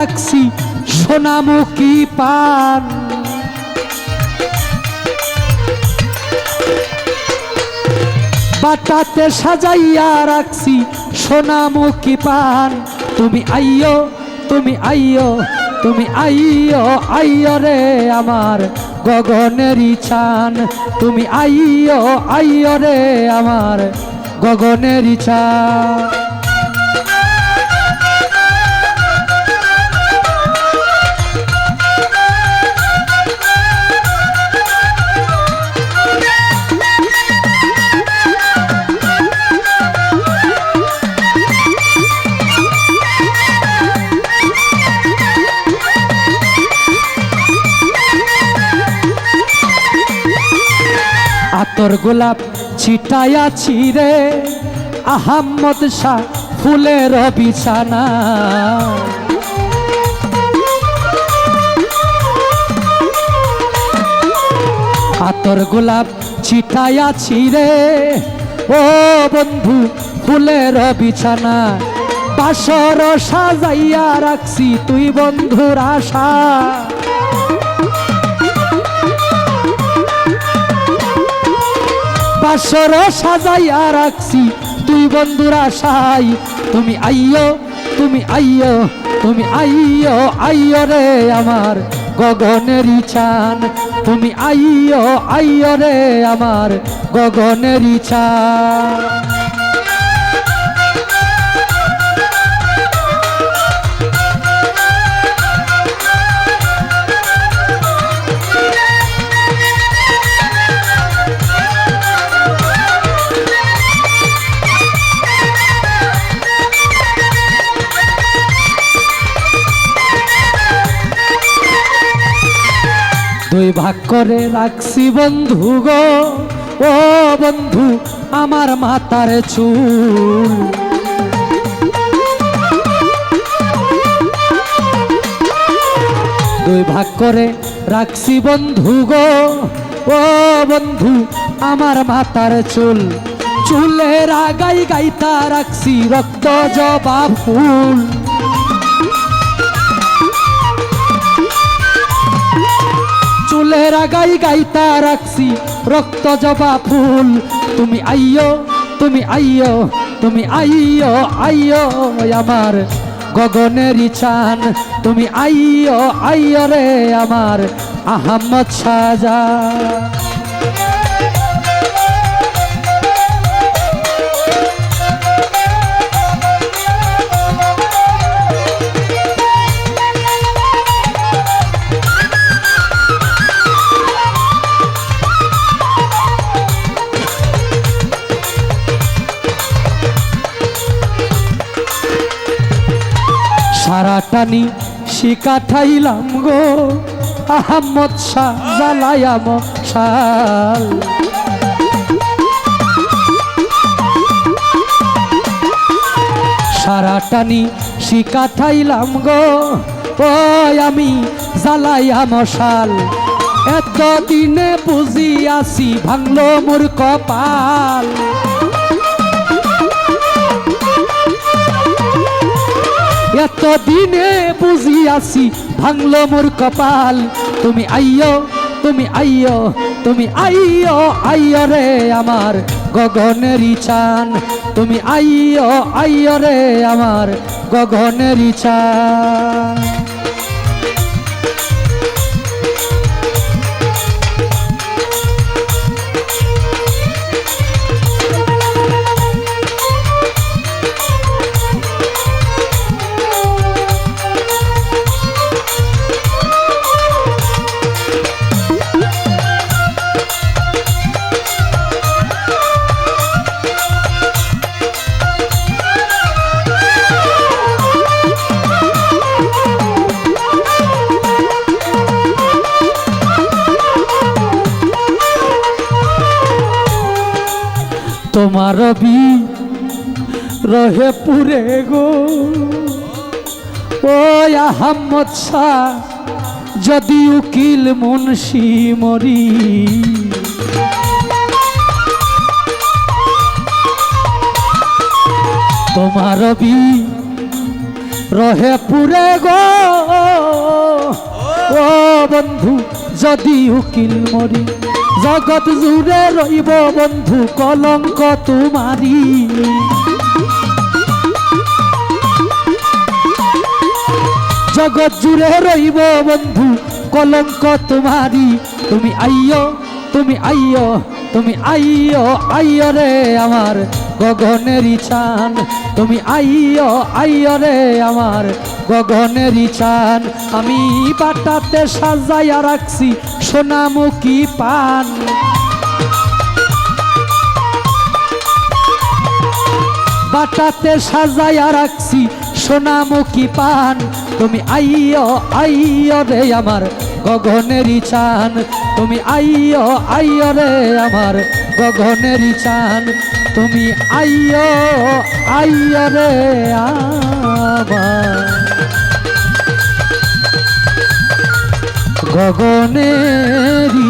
রাখছি সোনামুখী পান, বাটাতে সাজাইয়া রাখছি সোনামুখী পান। তুমি আইয়ো, তুমি আইয়ো, তুমি আইয়ো, আইয়ো রে আমার গগনেরই চান। তুমি আইয়ো, আইয়ো রে আমার গগনেরই চান। আতর গোলাপ ছিটাইয়াছি রে আহম্মদ শাহ ফুলের বিছানা। আতর গোলাপ ছিটাইয়াছি রে ও বন্ধু ফুলের বিছানা। বাসর সাজাইয়া রাখছি তুই বন্ধুর আশা। বাসর সাজাইয়া রাখছি তুই বন্ধুর আশাই। তুমি আইয়ো, তুমি আইয়ো, তুমি আইয়ো, আইয়ো রে আমার গগনেরই চান। তুমি আইয়ো, আইয়ো রে আমার গগনেরই চান। দুই ভাগ করে রাখছি বন্ধু গো ও বন্ধু আমার মাথার চুল। দুই ভাগ করে রাখছি বন্ধু গো ও বন্ধু আমার মাথার চুল। চুলের আগাই গাইতা রাখছি রক্ত জবা ফুল। চুলের আগাই গাইতা রাখছি রক্ত জবা ফুল। তুমি আইয়ো, তুমি আইয়ো, তুমি আইয়ো, আইয়ো আমার গগনেরই চান। তুমি আইয়ো, আইয়ো রে আমার আহম্মদ শাহজান। সারাটানি শিকাঠাইলাম গো আহম্মদ শাহ জ্বালায়া মশাল। সারাটানি শিকাঠাইলাম গো ও আমি জ্বালায়া মশাল। এতদিনে বুঝিয়াছি ভাঙলো মোর কপাল। এতদিনে বুঝিয়াছি ভাঙলো মোর কপাল। তুমি আইয়ো, তুমি আইয়ো, তুমি আইয়ো, আইয়ো রে আমার গগনেরই চান। তুমি আইয়ো, আইয়ো রে আমার গগনেরই চান। তোমার বি রহে পুরে গো ও আহম্মদ শাহ যদি উকিল মুন্সি মরি। তোমার বি রহে পুরে গো ও বন্ধু যদি উকিল মরি জগৎ জুড়ে রইব বন্ধু কলঙ্ক তোমারি জগৎ জুড়ে রইব বন্ধু কলঙ্ক তোমারি তুমি আইয়ো তুমি আইয়ো তুমি আইয়ো আইয়ো রে আমার গগনেরই চান তুমি আইয়ো আইয়ো রে আমার গগনেরই চান আমি বাটাতে সাজাইয়া রাখছি সোনামুখী পান বাটাতে সাজাইয়া রাখছি সোনামুখী পান তুমি আইয়ো আইয়ো রে আমার গগনেরই চান তুমি আইয়ো আইয়ো রে আমার গগনেরই চান তুমি আইয়ো আইয়ো রে আমার গগনেরই